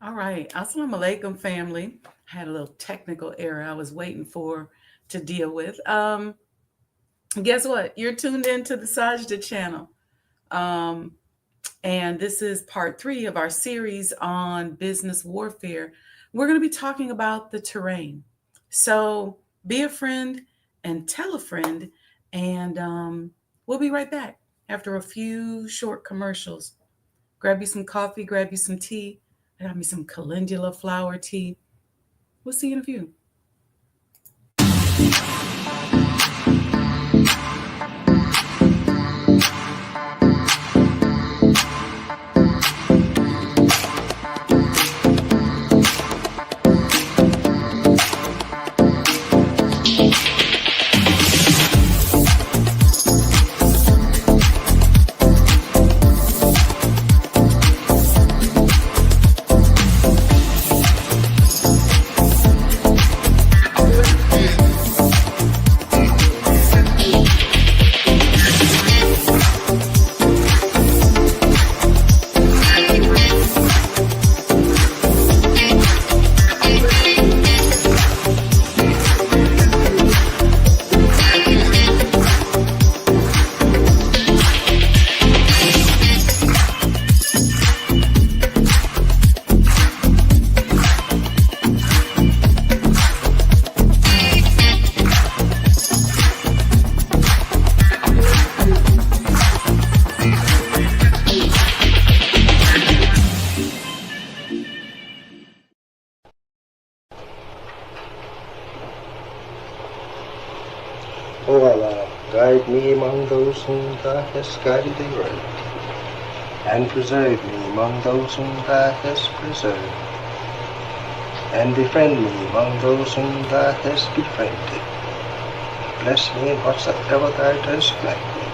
All right. Assalamu alaikum, family. I had a little technical error I was waiting for to deal with. Guess what? You're tuned into the Sajdah channel. Um, and this is part 3 of our series on business warfare. We're going to be talking about the terrain. So be a friend and tell a friend. And we'll be right back after a few short commercials. Grab you some coffee, grab you some tea. I got me some calendula flower tea. We'll see you in a few. O Allah, guide me among those whom Thou hast guided aright, and preserve me among those whom Thou hast preserved, and befriend me among those whom Thou hast befriended. Bless me in whatsoever Thou dost grant me,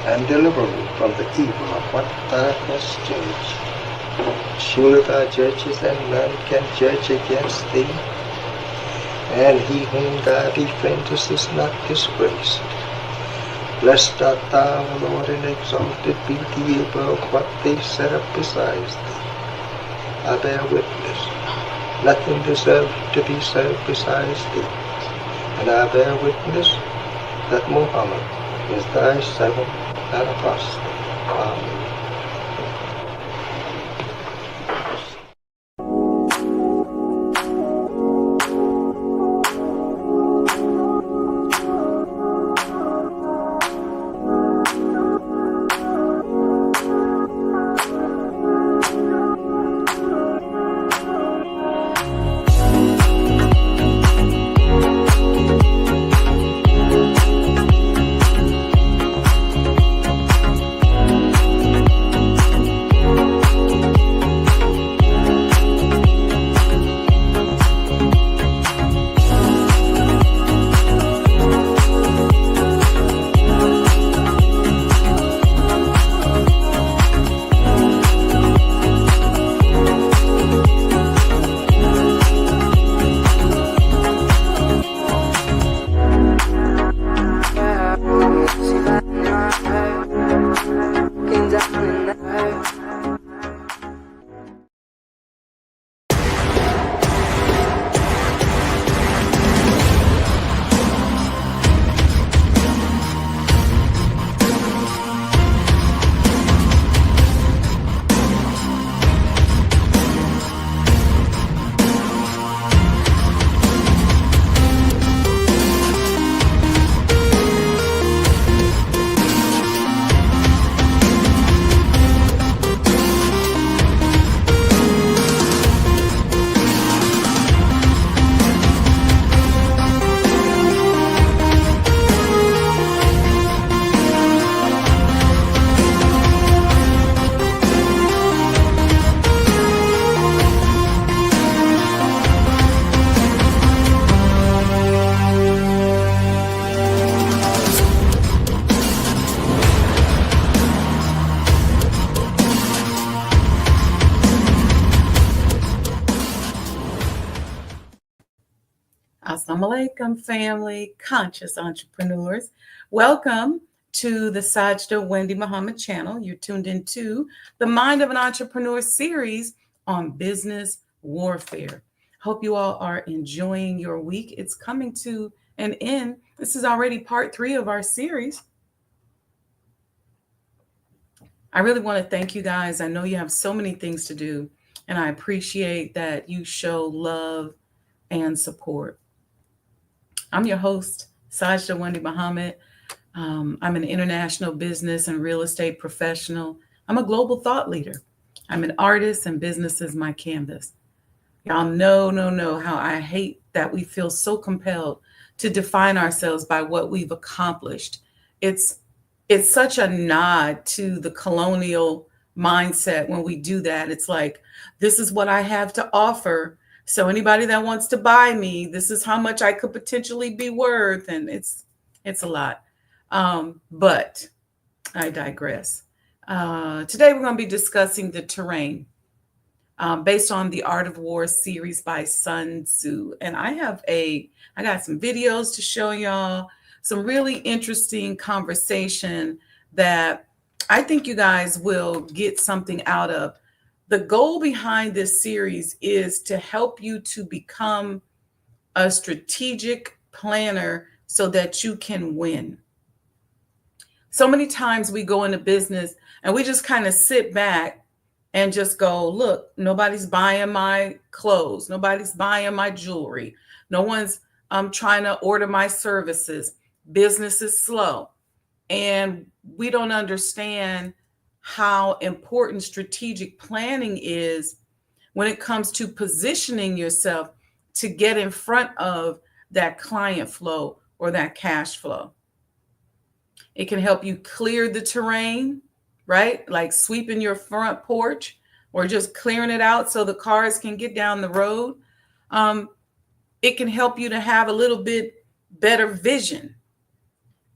and deliver me from the evil of what Thou hast judged. Surely Thou judgest, and none can judge against Thee, and he whom Thou befriendest is not disgraced. Blessed art Thou, O Lord, and exalted be Thee above what they set up besides Thee. I bear witness, nothing deserves to be served besides Thee, and I bear witness that Muhammad is Thy servant and apostle. Amen. Assalamu alaikum, family, conscious entrepreneurs. Welcome to the Sajdah Wendy Muhammad channel. You're tuned into the Mind of an Entrepreneur series on business warfare. Hope you all are enjoying your week. It's coming to an end. This is already part 3 of our series. I really want to thank you guys. I know you have so many things to do, and I appreciate that you show love and support. I'm your host, Sajdah Wendy Muhammad. I'm an international business and real estate professional. I'm a global thought leader. I'm an artist, and business is my canvas. Y'all know how I hate that we feel so compelled to define ourselves by what we've accomplished. It's it's such a nod to the colonial mindset when we do that. It's like, this is what I have to offer. So anybody that wants to buy me, this is how much I could potentially be worth. And it's a lot. But I digress. Today we're going to be discussing the terrain based on the Art of War series by Sun Tzu. And I got some videos to show y'all, some really interesting conversation that I think you guys will get something out of. The goal behind this series is to help you to become a strategic planner so that you can win. So many times we go into business and we just kind of sit back and just go, look, nobody's buying my clothes. Nobody's buying my jewelry. No one's trying to order my services. Business is slow. And we don't understand how important strategic planning is when it comes to positioning yourself to get in front of that client flow or that cash flow. It can help you clear the terrain, right? Like sweeping your front porch or just clearing it out so the cars can get down the road. It can help you to have a little bit better vision.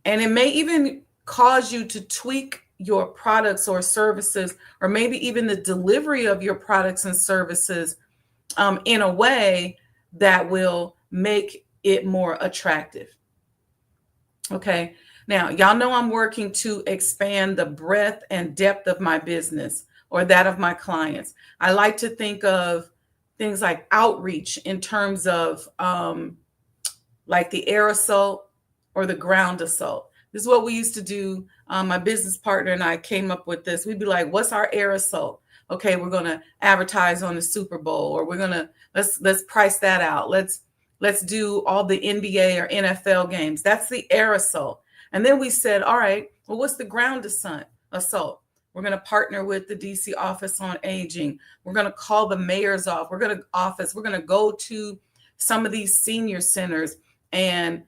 And it may even cause you to tweak your products or services, or maybe even the delivery of your products and services in a way that will make it more attractive. Okay. Now, y'all know I'm working to expand the breadth and depth of my business or that of my clients. I like to think of things like outreach in terms of like the air assault or the ground assault. This is what we used to do. My business partner and I came up with this. We'd be like, what's our air assault? Okay, we're going to advertise on the Super Bowl, or we're going to let's price that out. Let's do all the NBA or NFL games. That's the air assault. And then we said, all right, well, what's the ground assault? We're going to partner with the DC Office on Aging. We're going to call the mayor's office. We're going to go to some of these senior centers and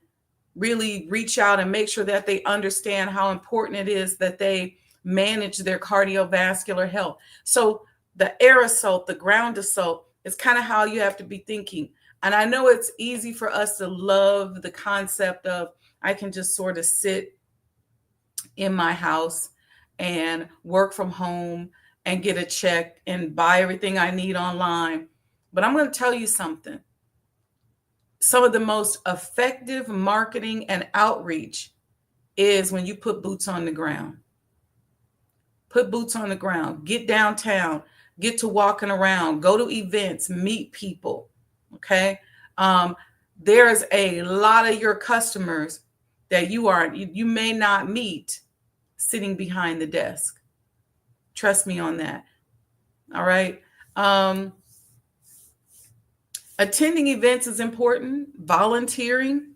really reach out and make sure that they understand how important it is that they manage their cardiovascular health. So the air assault, the ground assault is kind of how you have to be thinking. And I know it's easy for us to love the concept of I can just sort of sit in my house and work from home and get a check and buy everything I need online. But I'm going to tell you something. Some of the most effective marketing and outreach is when you put boots on the ground. Put boots on the ground. Get downtown. Get to walking around. Go to events. Meet people. Okay? There's a lot of your customers that you may not meet sitting behind the desk. Trust me on that. All right? Attending events is important. Volunteering,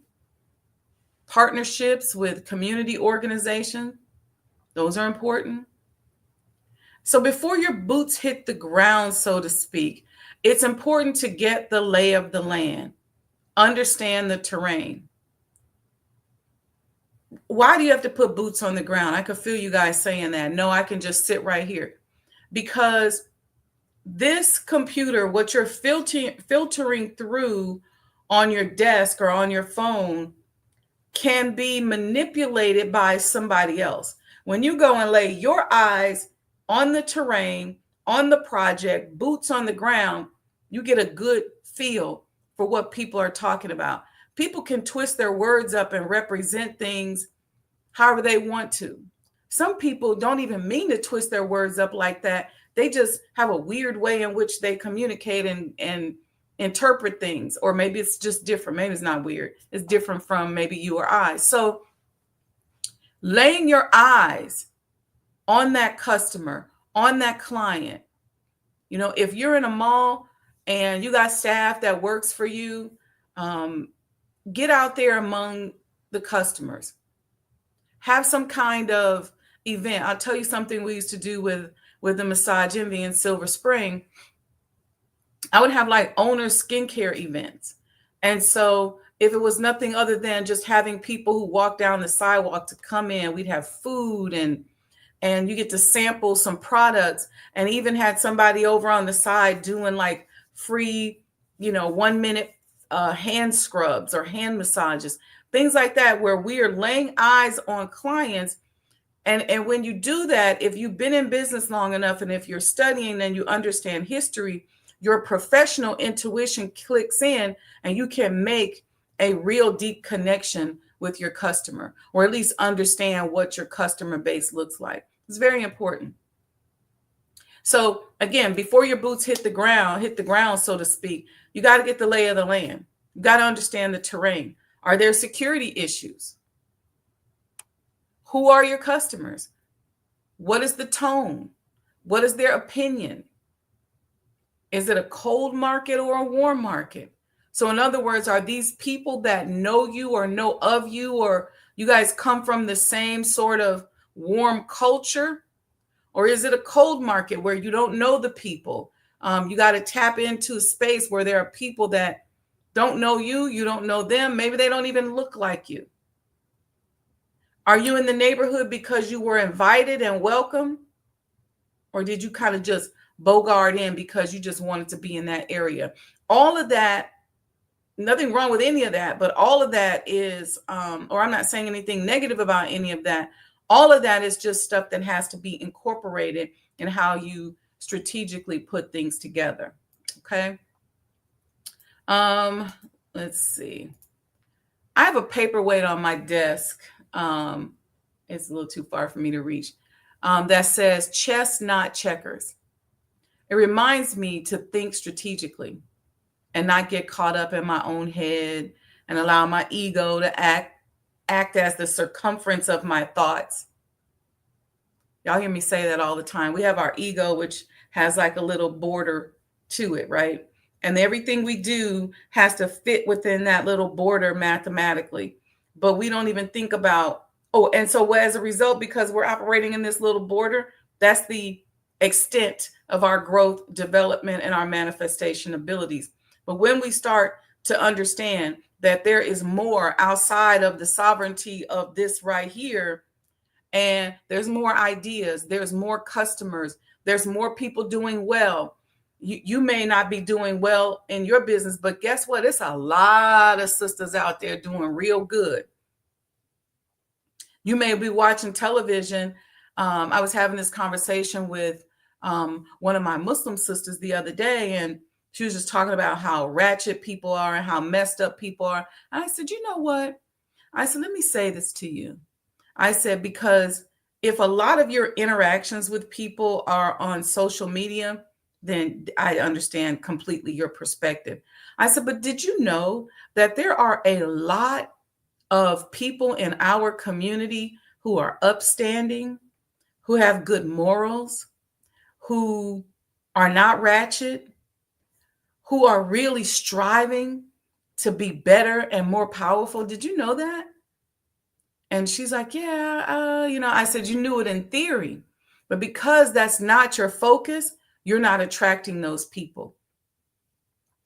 partnerships with community organizations, those are important. So before your boots hit the ground, so to speak, it's important to get the lay of the land, understand the terrain. Why do you have to put boots on the ground? I could feel you guys saying that. No, I can just sit right here. Because this computer, what you're filtering through on your desk or on your phone, can be manipulated by somebody else. When you go and lay your eyes on the terrain, on the project, boots on the ground, you get a good feel for what people are talking about. People can twist their words up and represent things however they want to. Some people don't even mean to twist their words up like that. They just have a weird way in which they communicate and interpret things. Or maybe it's just different. Maybe it's not weird. It's different from maybe you or I. So laying your eyes on that customer, on that client. If you're in a mall and you got staff that works for you, get out there among the customers. Have some kind of event. I'll tell you something we used to do with the Massage Envy in Silver Spring. I would have like owner skincare events. And so if it was nothing other than just having people who walk down the sidewalk to come in, we'd have food and you get to sample some products, and even had somebody over on the side doing like free, 1 minute hand scrubs or hand massages, things like that, where we are laying eyes on clients. And when you do that, if you've been in business long enough, and if you're studying and you understand history, your professional intuition clicks in and you can make a real deep connection with your customer, or at least understand what your customer base looks like. It's very important. So again, before your boots hit the ground, so to speak, you got to get the lay of the land. You got to understand the terrain. Are there security issues? Who are your customers? What is the tone? What is their opinion? Is it a cold market or a warm market? So in other words, are these people that know you or know of you, or you guys come from the same sort of warm culture? Or is it a cold market where you don't know the people? You got to tap into a space where there are people that don't know you, you don't know them. Maybe they don't even look like you. Are you in the neighborhood because you were invited and welcome? Or did you kind of just bogart in because you just wanted to be in that area? All of that, nothing wrong with any of that, but all of that is, or I'm not saying anything negative about any of that. All of that is just stuff that has to be incorporated in how you strategically put things together. Okay. Let's see. I have a paperweight on my desk. It's a little too far for me to reach. That says chess, not checkers. It reminds me to think strategically and not get caught up in my own head and allow my ego to act as the circumference of my thoughts. Y'all hear me say that all the time. We have our ego, which has like a little border to it, right? And everything we do has to fit within that little border mathematically. But we don't even think about, and so as a result, because we're operating in this little border, that's the extent of our growth, development, and our manifestation abilities. But when we start to understand that there is more outside of the sovereignty of this right here, and there's more ideas, there's more customers, there's more people doing well. You may not be doing well in your business, but guess what? It's a lot of sisters out there doing real good. You may be watching television. I was having this conversation with one of my Muslim sisters the other day, and she was just talking about how ratchet people are and how messed up people are. And I said, you know what? I said, let me say this to you. I said, because if a lot of your interactions with people are on social media, then I understand completely your perspective. I said, but did you know that there are a lot of people in our community who are upstanding, who have good morals, who are not ratchet, who are really striving to be better and more powerful? Did you know that? And she's like, yeah, I said, you knew it in theory, but because that's not your focus, you're not attracting those people.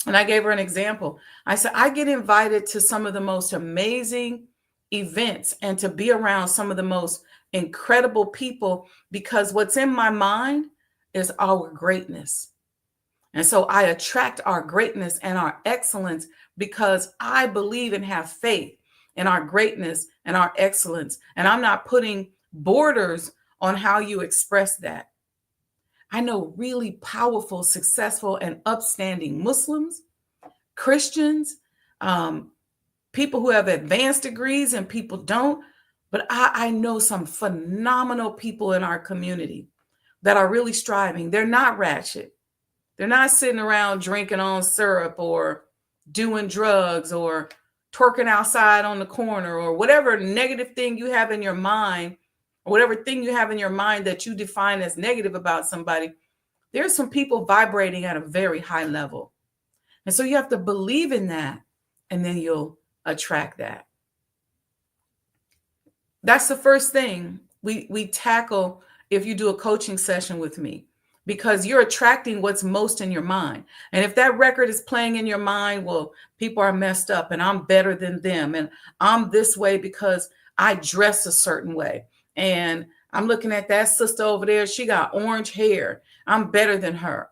And I gave her an example. I said, I get invited to some of the most amazing events and to be around some of the most incredible people because what's in my mind is our greatness. And so I attract our greatness and our excellence because I believe and have faith in our greatness and our excellence. And I'm not putting borders on how you express that. I know really powerful, successful, and upstanding Muslims, Christians, people who have advanced degrees and people don't. But I know some phenomenal people in our community that are really striving. They're not ratchet. They're not sitting around drinking on syrup or doing drugs or twerking outside on the corner or whatever negative thing you have in your mind, or whatever thing you have in your mind that you define as negative about somebody. There's some people vibrating at a very high level. And so you have to believe in that, and then you'll attract that. That's the first thing we tackle if you do a coaching session with me, because you're attracting what's most in your mind. And if that record is playing in your mind, well, people are messed up and I'm better than them, and I'm this way because I dress a certain way, and I'm looking at that sister over there, she got orange hair, I'm better than her.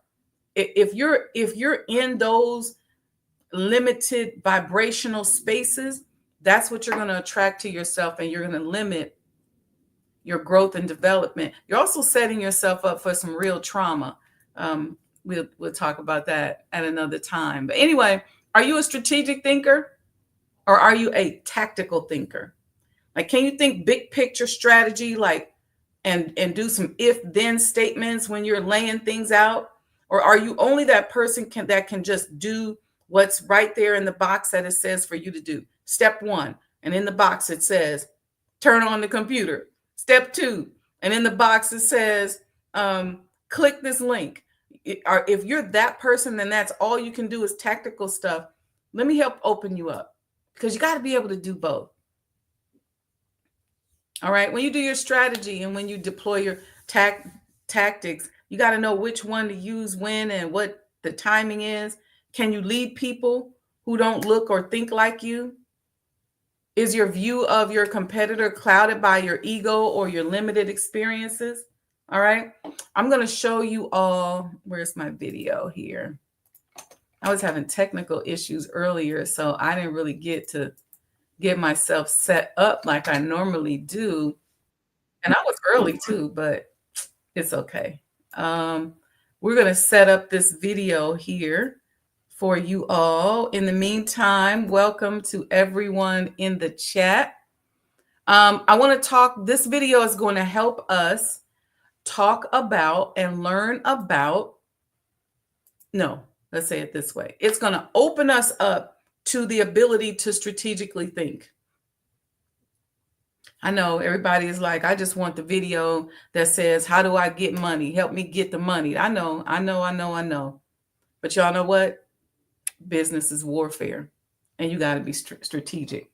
If you're in those limited vibrational spaces, that's what you're going to attract to yourself, and you're going to limit your growth and development. You're also setting yourself up for some real trauma. We'll talk about that at another time. But anyway, are you a strategic thinker, or are you a tactical thinker? Like, can you think big picture strategy, like, and do some if then statements when you're laying things out? Or are you only that person that can just do what's right there in the box that it says for you to do? Step 1, and in the box it says turn on the computer. Step 2, and in the box it says click this link. If you're that person, then that's all you can do is tactical stuff. Let me help open you up, because you got to be able to do both. All right. When you do your strategy and when you deploy your tactics, you got to know which one to use when and what the timing is. Can you lead people who don't look or think like you? Is your view of your competitor clouded by your ego or your limited experiences? All right. I'm going to show you all. Where's my video here? I was having technical issues earlier, so I didn't really get to get myself set up like I normally do. And I was early too, but it's okay. We're going to set up this video here for you all. In the meantime, welcome to everyone in the chat. I want to talk, this video is going to help us talk about and learn about, no, let's say it this way. It's going to open us up to the ability to strategically think. I know everybody is like, I just want the video that says, how do I get money? Help me get the money. I know. But y'all know what? Business is warfare, and you got to be strategic.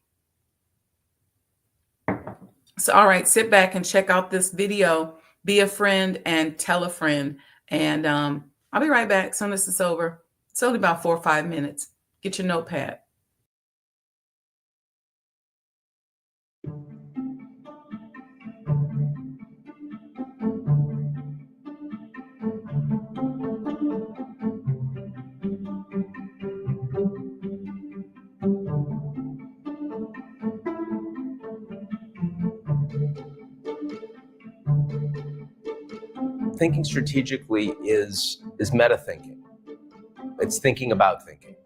So, all right, sit back and check out this video. Be a friend and tell a friend. And I'll be right back as soon as it's over. It's only about 4 or 5 minutes. Get your notepad. Thinking strategically is meta thinking. It's thinking about thinking.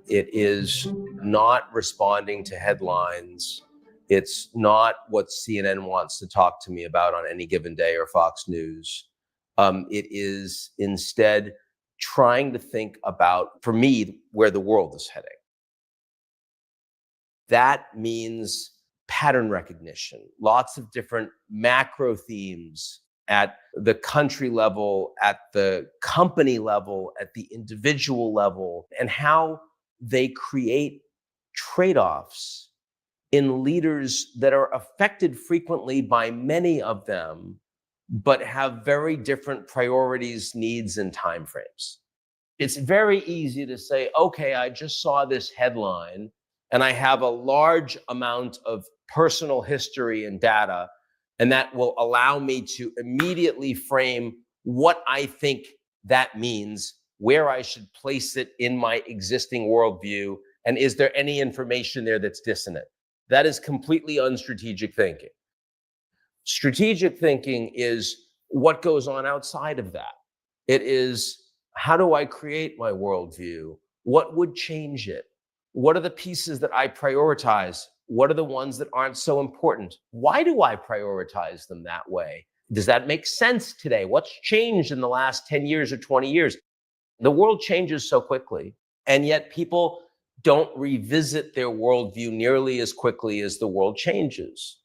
It is not responding to headlines. It's not what CNN wants to talk to me about on any given day, or Fox News. It is instead trying to think about, for me, where the world is heading. That means pattern recognition, lots of different macro themes at the country level, at the company level, at the individual level, and how they create trade-offs in leaders that are affected frequently by many of them, but have very different priorities, needs, and timeframes. It's very easy to say, okay, I just saw this headline and I have a large amount of personal history and data, and that will allow me to immediately frame what I think that means, where I should place it in my existing worldview, and is there any information there that's dissonant? That is completely unstrategic thinking. Strategic thinking is what goes on outside of that. It is, how do I create my worldview? What would change it? What are the pieces that I prioritize? What are the ones that aren't so important? Why do I prioritize them that way? Does that make sense today? What's changed in the last 10 years or 20 years? The world changes so quickly, and yet people don't revisit their worldview nearly as quickly as the world changes.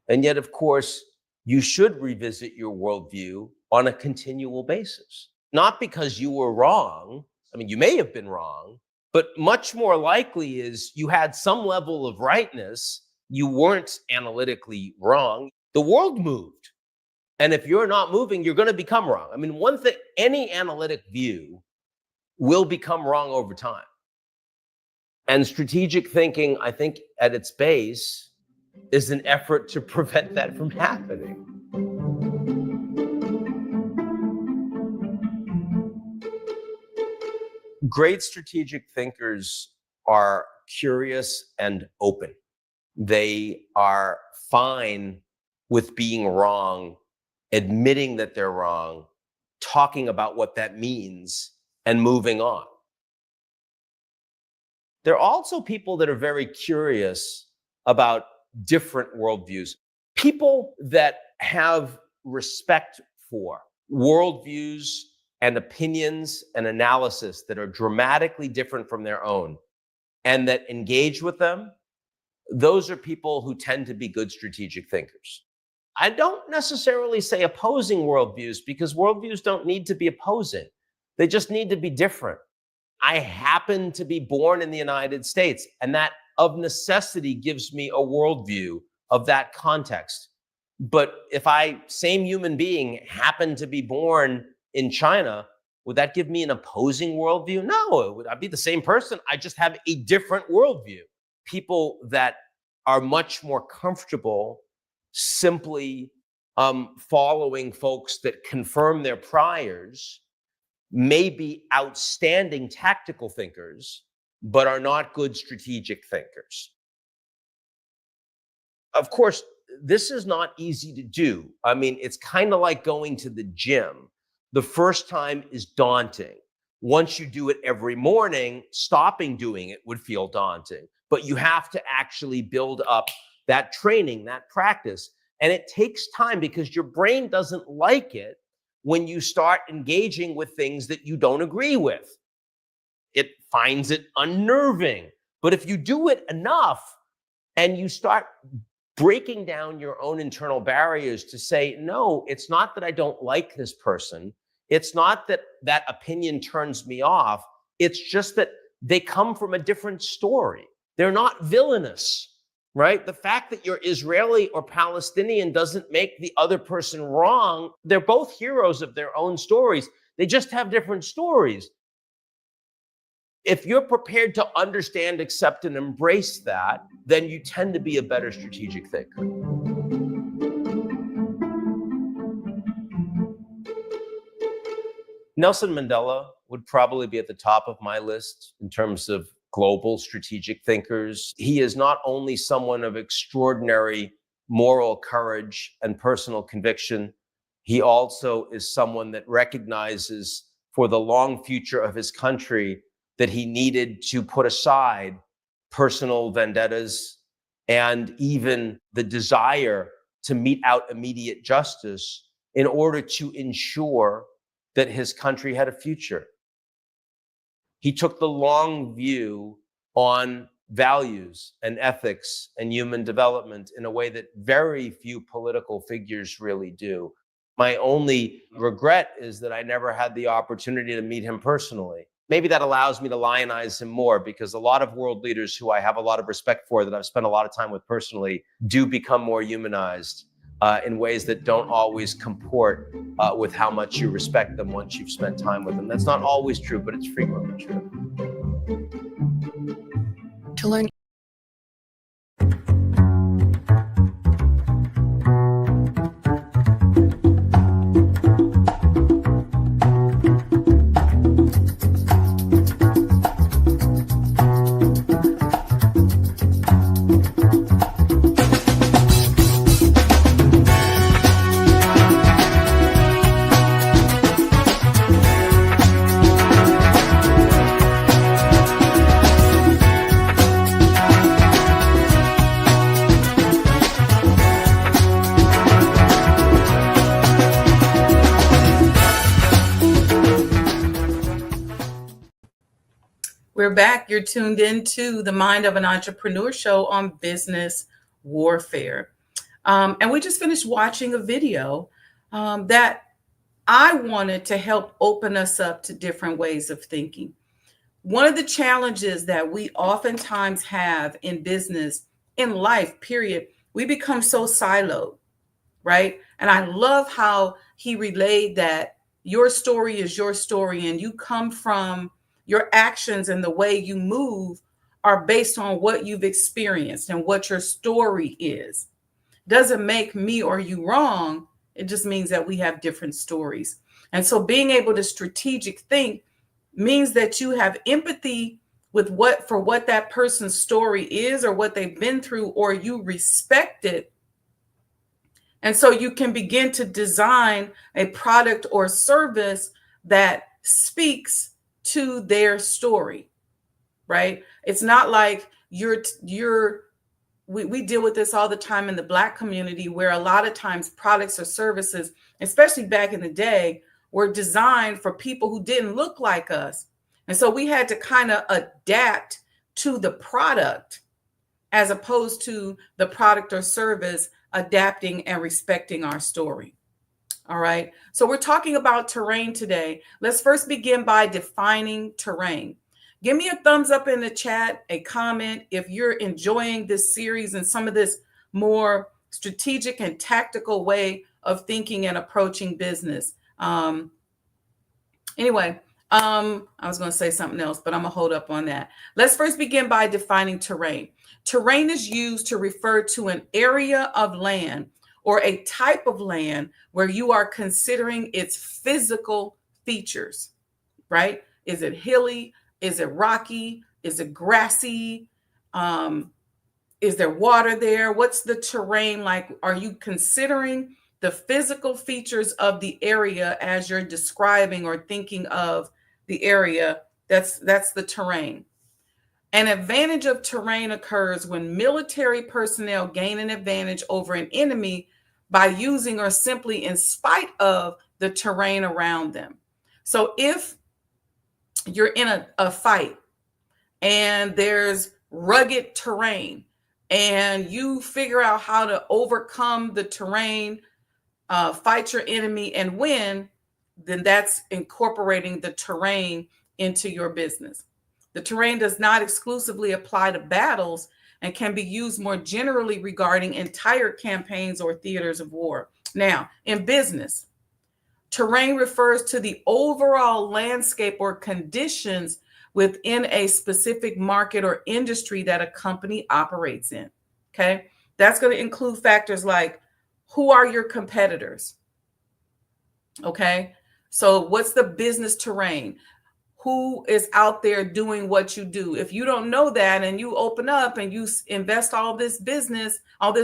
And yet, of course, you should revisit your worldview on a continual basis. Not because you were wrong. I mean, you may have been wrong, but much more likely is you had some level of rightness. You weren't analytically wrong. The world moved. And if you're not moving, you're going to become wrong. I mean, one thing, any analytic view will become wrong over time. And strategic thinking, I think, at its base, is an effort to prevent that from happening. Great strategic thinkers are curious and open. They are fine with being wrong, admitting that they're wrong, talking about what that means, and moving on. There are also people that are very curious about different worldviews. People that have respect for worldviews and opinions and analysis that are dramatically different from their own and that engage with them, those are people who tend to be good strategic thinkers. I don't necessarily say opposing worldviews, because worldviews don't need to be opposing. They just need to be different. I happen to be born in the United States, and that of necessity gives me a worldview of that context. But if same human being, happened to be born in China, would that give me an opposing worldview? No, I'd be the same person. I just have a different worldview. People that are much more comfortable simply following folks that confirm their priors may be outstanding tactical thinkers, but are not good strategic thinkers. Of course, this is not easy to do. I mean, it's kind of like going to the gym. The first time is daunting. Once you do it every morning, stopping doing it would feel daunting. But you have to actually build up that training, that practice. And it takes time, because your brain doesn't like it when you start engaging with things that you don't agree with. It finds it unnerving. But if you do it enough and you start breaking down your own internal barriers to say, no, it's not that I don't like this person. It's not that that opinion turns me off. It's just that they come from a different story. They're not villainous, right? The fact that you're Israeli or Palestinian doesn't make the other person wrong. They're both heroes of their own stories. They just have different stories. If you're prepared to understand, accept, and embrace that, then you tend to be a better strategic thinker. Nelson Mandela would probably be at the top of my list in terms of global strategic thinkers. He is not only someone of extraordinary moral courage and personal conviction, he also is someone that recognizes for the long future of his country that he needed to put aside personal vendettas and even the desire to mete out immediate justice in order to ensure that his country had a future. He took the long view on values and ethics and human development in a way that very few political figures really do. My only regret is that I never had the opportunity to meet him personally. Maybe that allows me to lionize him more, because a lot of world leaders who I have a lot of respect for, that I've spent a lot of time with personally, do become more humanized in ways that don't always comport with how much you respect them once you've spent time with them. That's not always true, but it's frequently true. To learn We're back. You're tuned into the Mind of an Entrepreneur show on business warfare. And we just finished watching a video that I wanted to help open us up to different ways of thinking. One of the challenges that we oftentimes have in business, in life, period, we become so siloed, right? And I love how he relayed that your story is your story, and you come from your actions, and the way you move are based on what you've experienced and what your story is. Doesn't make me or you wrong. It just means that we have different stories. And so being able to strategic think means that you have empathy with what that person's story is or what they've been through, or you respect it. And so you can begin to design a product or service that speaks to their story, right? It's not like we deal with this all the time in the Black community, where a lot of times products or services, especially back in the day, were designed for people who didn't look like us. And so we had to kind of adapt to the product as opposed to the product or service adapting and respecting our story. All right. So we're talking about terrain today. Let's first begin by defining terrain. Give me a thumbs up in the chat, a comment if you're enjoying this series and some of this more strategic and tactical way of thinking and approaching business. I was going to say something else, but I'm going to hold up on that. Let's first begin by defining terrain. Terrain is used to refer to an area of land or a type of land where you are considering its physical features, right? Is it hilly? Is it rocky? Is it grassy? Is there water there? What's the terrain like? Are you considering the physical features of the area as you're describing or thinking of the area? That's the terrain. An advantage of terrain occurs when military personnel gain an advantage over an enemy by using or simply in spite of the terrain around them. So if you're in a fight and there's rugged terrain and you figure out how to overcome the terrain, fight your enemy and win, then that's incorporating the terrain into your business. The terrain does not exclusively apply to battles and can be used more generally regarding entire campaigns or theaters of war. Now, in business, terrain refers to the overall landscape or conditions within a specific market or industry that a company operates in. Okay, that's going to include factors like who are your competitors? Okay, so what's the business terrain? Who is out there doing what you do? If you don't know that and you open up and you invest all this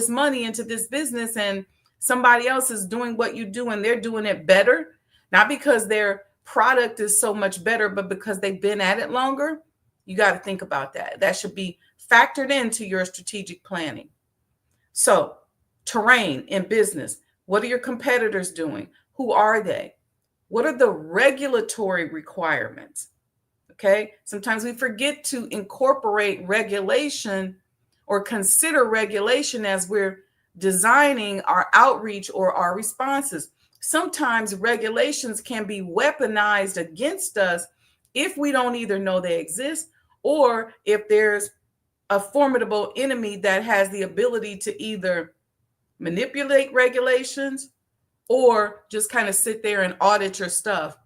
money into this business, and somebody else is doing what you do and they're doing it better, not because their product is so much better, but because they've been at it longer, you got to think about that. That should be factored into your strategic planning. So, terrain in business. What are your competitors doing? Who are they? What are the regulatory requirements? Okay, sometimes we forget to incorporate regulation or consider regulation as we're designing our outreach or our responses. Sometimes regulations can be weaponized against us if we don't either know they exist or if there's a formidable enemy that has the ability to either manipulate regulations or just kind of sit there and audit your stuff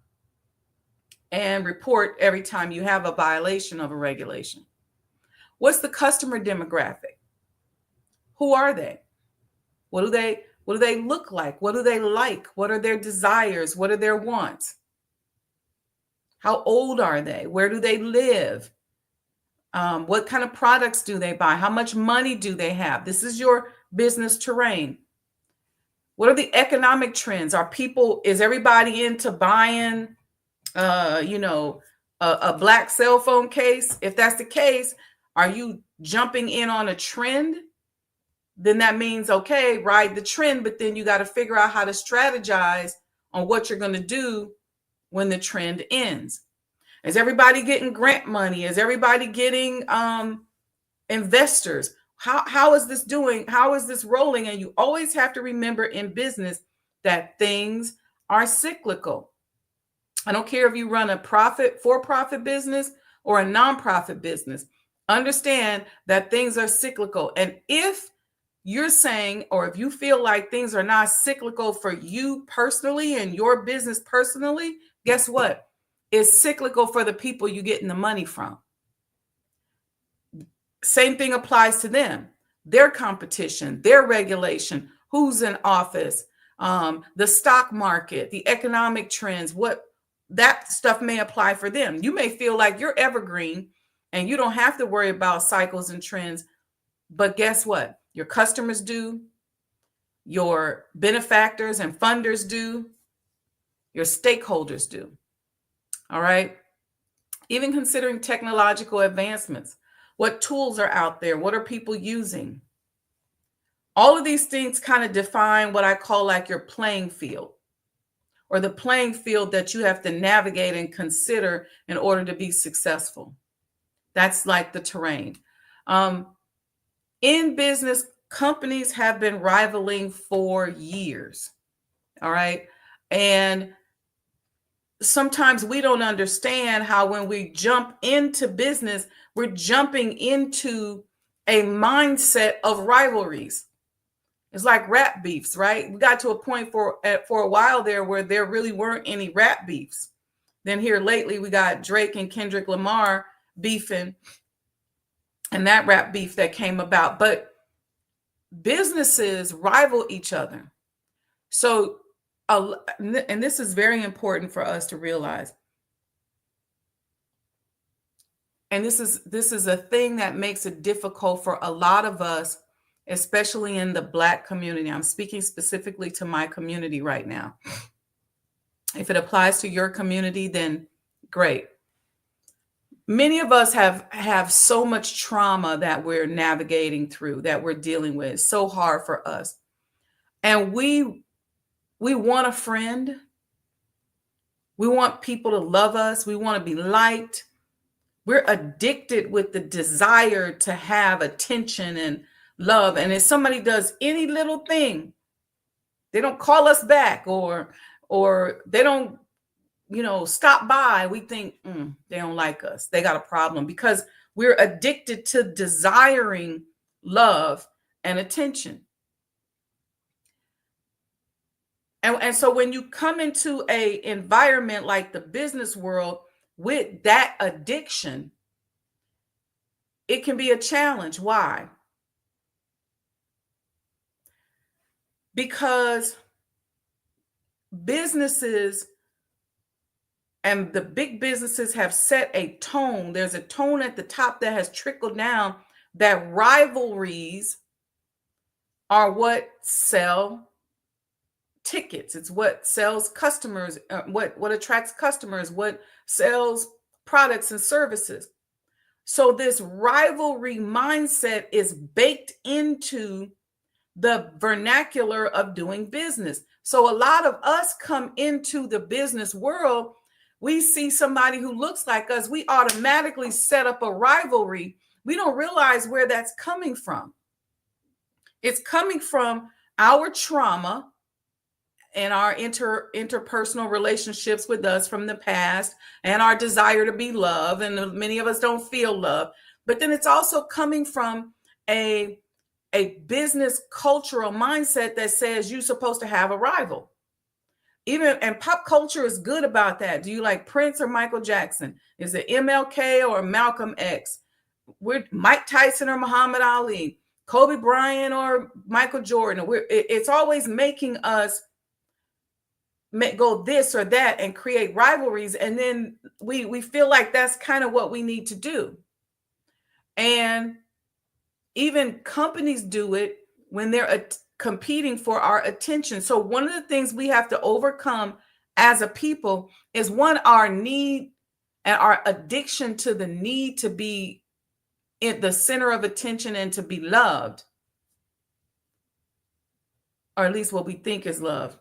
and report every time you have a violation of a regulation. What's the customer demographic? Who are they? What do they look like? What do they like? What are their desires? What are their wants? How old are they? Where do they live? What kind of products do they buy? How much money do they have? This is your business terrain. What are the economic trends? Is everybody into buying a black cell phone case? If that's the case, are you jumping in on a trend? Then that means, okay, ride the trend, but then you got to figure out how to strategize on what you're going to do when the trend ends. Is everybody getting grant money? Is everybody getting investors? How is this doing? How is this rolling? And you always have to remember in business that things are cyclical. I don't care if you run a for-profit business or a nonprofit business. Understand that things are cyclical. And if you're saying, or if you feel like things are not cyclical for you personally and your business personally, guess what? It's cyclical for the people you're getting the money from. Same thing applies to them. Their competition, their regulation, who's in office, the stock market, the economic trends, what that stuff may apply for them. You may feel like you're evergreen and you don't have to worry about cycles and trends. But guess what? Your customers do, your benefactors and funders do, your stakeholders do. All right. Even considering technological advancements, what tools are out there? What are people using? All of these things kind of define what I call like your playing field, or the playing field that you have to navigate and consider in order to be successful. That's like the terrain. In business, companies have been rivaling for years. All right. And sometimes we don't understand how when we jump into business, we're jumping into a mindset of rivalries. It's like rap beefs, right? We got to a point for a while there where there really weren't any rap beefs. Then here lately, we got Drake and Kendrick Lamar beefing, and that rap beef that came about. But businesses rival each other. So, and this is very important for us to realize. And this is a thing that makes it difficult for a lot of us, especially in the Black community. I'm speaking specifically to my community right now. If it applies to your community, then great. Many of us have so much trauma that we're navigating through, that we're dealing with. It's so hard for us. And we want a friend. We want people to love us. We want to be liked. We're addicted with the desire to have attention and love. And if somebody does any little thing, they don't call us back, or they don't, stop by, we think they don't like us. They got a problem, because we're addicted to desiring love and attention. And so when you come into an environment like the business world with that addiction, it can be a challenge. Why? Because businesses and the big businesses have set a tone. There's a tone at the top that has trickled down, that rivalries are what sell tickets. It's what sells customers, what attracts customers, what sells products and services. So this rivalry mindset is baked into the vernacular of doing business. So a lot of us come into the business world, we see somebody who looks like us, we automatically set up a rivalry. We don't realize where that's coming from. It's coming from our trauma and our interpersonal relationships with us from the past, and our desire to be loved. And many of us don't feel love. But then it's also coming from a business cultural mindset that says you're supposed to have a rival. And pop culture is good about that. Do you like Prince or Michael Jackson? Is it MLK or Malcolm X? We're Mike Tyson or Muhammad Ali, Kobe Bryant or Michael Jordan. It's always making us go this or that and create rivalries. And then we feel like that's kind of what we need to do. And even companies do it when they're competing for our attention. So one of the things we have to overcome as a people is, one, our need and our addiction to the need to be in the center of attention and to be loved, or at least what we think is love.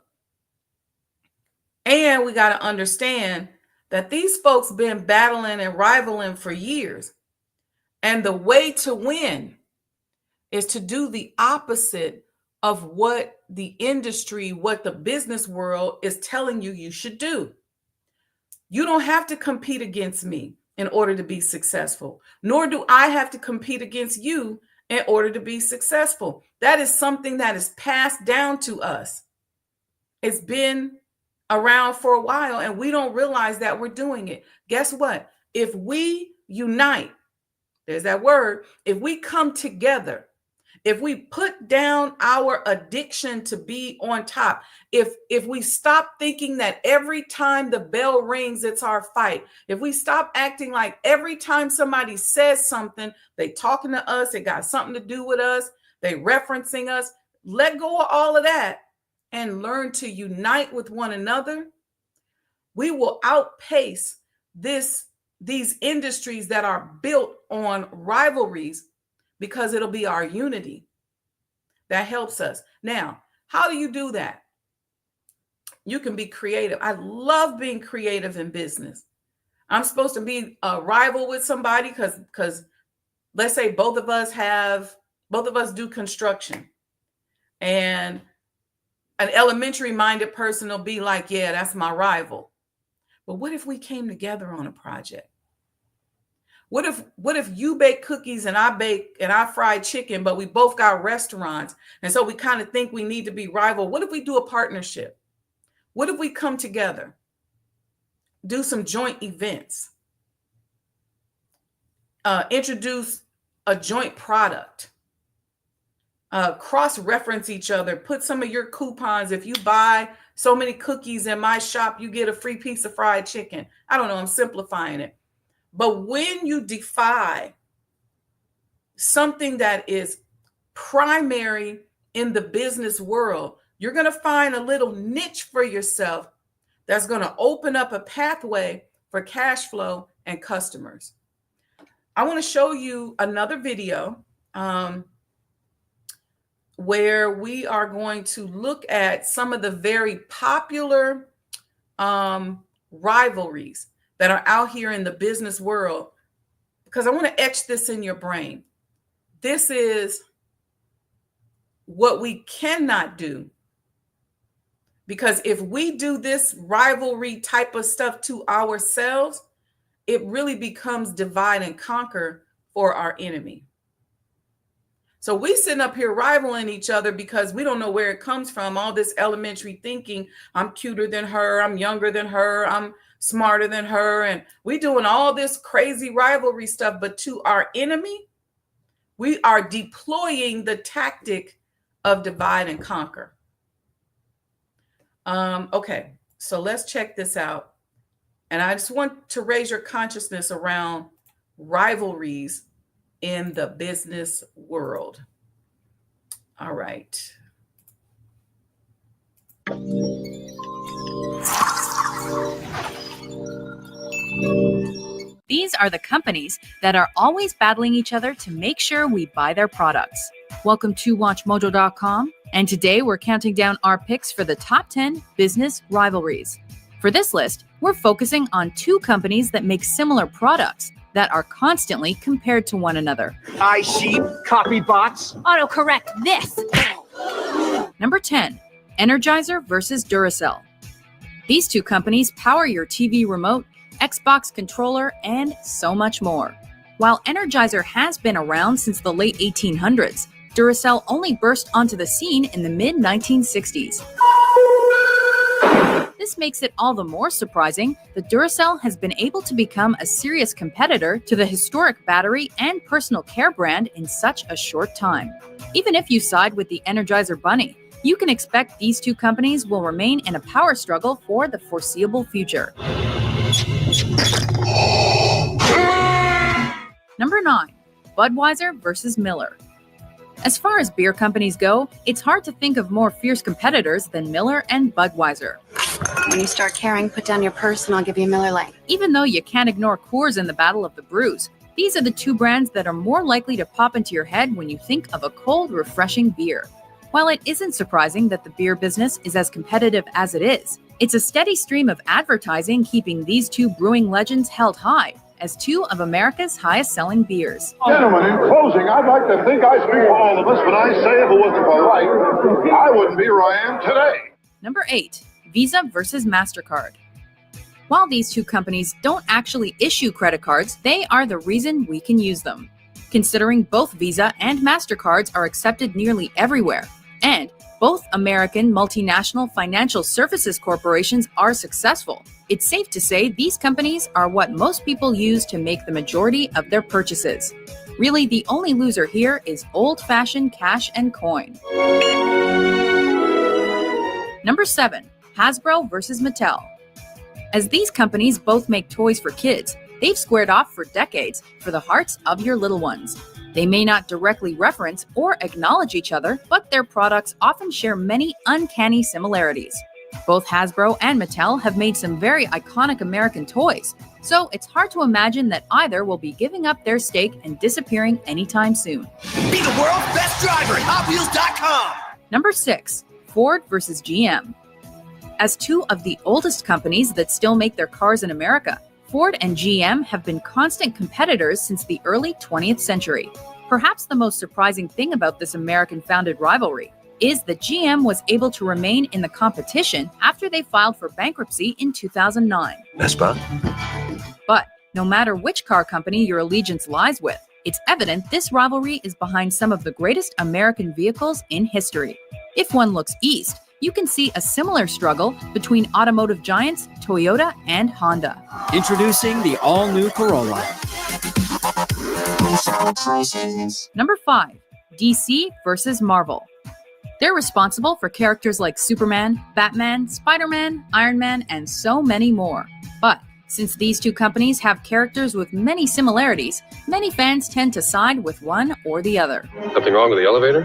And we got to understand that these folks been battling and rivaling for years. And the way to win is to do the opposite of what the industry, what the business world is telling you you should do. You don't have to compete against me in order to be successful, nor do I have to compete against you in order to be successful. That is something that is passed down to us. It's been around for a while and we don't realize that we're doing it. Guess what? If we unite, there's that word, if we come together, if we put down our addiction to be on top, if we stop thinking that every time the bell rings, it's our fight, if we stop acting like every time somebody says something, they talking to us, it got something to do with us, they referencing us, let go of all of that and learn to unite with one another, we will outpace these industries that are built on rivalries, because it'll be our unity that helps us. Now, how do you do that? You can be creative. I love being creative in business. I'm supposed to be a rival with somebody because let's say both of us do construction, and an elementary minded person will be like, yeah, that's my rival. But what if we came together on a project? What if you bake cookies and I fry chicken, but we both got restaurants, and so we kind of think we need to be rival? What if we do a partnership? What if we come together, do some joint events, introduce a joint product, cross-reference each other, put some of your coupons. If you buy so many cookies in my shop, you get a free piece of fried chicken. I don't know, I'm simplifying it. But when you defy something that is primary in the business world, you're going to find a little niche for yourself that's going to open up a pathway for cash flow and customers. I want to show you another video where we are going to look at some of the very popular rivalries that are out here in the business world, because I want to etch this in your brain. This is what we cannot do, because if we do this rivalry type of stuff to ourselves, it really becomes divide and conquer for our enemy. So we sitting up here rivaling each other because we don't know where it comes from. All this elementary thinking, I'm cuter than her, I'm younger than her, I'm smarter than her, and we doing all this crazy rivalry stuff. But to our enemy, we are deploying the tactic of divide and conquer. Okay, so let's check this out. And I just want to raise your consciousness around rivalries in the business world. All right. These are the companies that are always battling each other to make sure we buy their products. Welcome to WatchMojo.com, and today we're counting down our picks for the top 10 business rivalries. For this list, we're focusing on two companies that make similar products that are constantly compared to one another. iSheep, copy bots. Autocorrect this. Number 10, Energizer versus Duracell. These two companies power your TV remote, Xbox controller, and so much more. While Energizer has been around since the late 1800s, Duracell only burst onto the scene in the mid-1960s. This makes it all the more surprising that Duracell has been able to become a serious competitor to the historic battery and personal care brand in such a short time. Even if you side with the Energizer Bunny, you can expect these two companies will remain in a power struggle for the foreseeable future. Number 9, Budweiser versus Miller. As far as beer companies go, it's hard to think of more fierce competitors than Miller and Budweiser. When you start caring, put down your purse and I'll give you a Miller Lite. Even though you can't ignore Coors in the Battle of the Brews, these are the two brands that are more likely to pop into your head when you think of a cold, refreshing beer. While it isn't surprising that the beer business is as competitive as it is, it's a steady stream of advertising keeping these two brewing legends held high as two of America's highest-selling beers. Gentlemen, in closing, I'd like to think I speak for all of us when I say if it wasn't for life, I wouldn't be where I am today. Number 8. Visa versus MasterCard. While these two companies don't actually issue credit cards, they are the reason we can use them. Considering both Visa and MasterCards are accepted nearly everywhere, and both American multinational financial services corporations are successful, it's safe to say these companies are what most people use to make the majority of their purchases. Really, the only loser here is old-fashioned cash and coin. Number 7. Hasbro versus Mattel. As these companies both make toys for kids, they've squared off for decades for the hearts of your little ones. They may not directly reference or acknowledge each other, but their products often share many uncanny similarities. Both Hasbro and Mattel have made some very iconic American toys, so it's hard to imagine that either will be giving up their stake and disappearing anytime soon. Be the world's best driver at HotWheels.com! Number 6. Ford versus GM. As two of the oldest companies that still make their cars in America, Ford and GM have been constant competitors since the early 20th century. Perhaps the most surprising thing about this American-founded rivalry is that GM was able to remain in the competition after they filed for bankruptcy in 2009. N'est-ce pas? But no matter which car company your allegiance lies with, it's evident this rivalry is behind some of the greatest American vehicles in history. If one looks east, you can see a similar struggle between automotive giants Toyota and Honda. Introducing the all-new Corolla. Number 5. DC versus Marvel. They're responsible for characters like Superman, Batman, Spider-Man, Iron Man, and so many more. But since these two companies have characters with many similarities, many fans tend to side with one or the other. Something wrong with the elevator?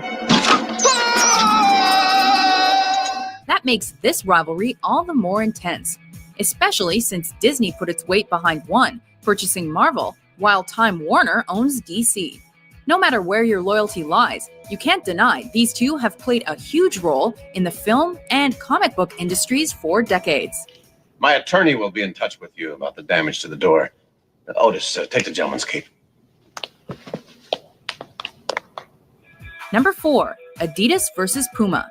That makes this rivalry all the more intense, especially since Disney put its weight behind one, purchasing Marvel, while Time Warner owns DC. No matter where your loyalty lies, you can't deny these two have played a huge role in the film and comic book industries for decades. My attorney will be in touch with you about the damage to the door. Otis, take the gentleman's cape. Number 4. Adidas versus Puma.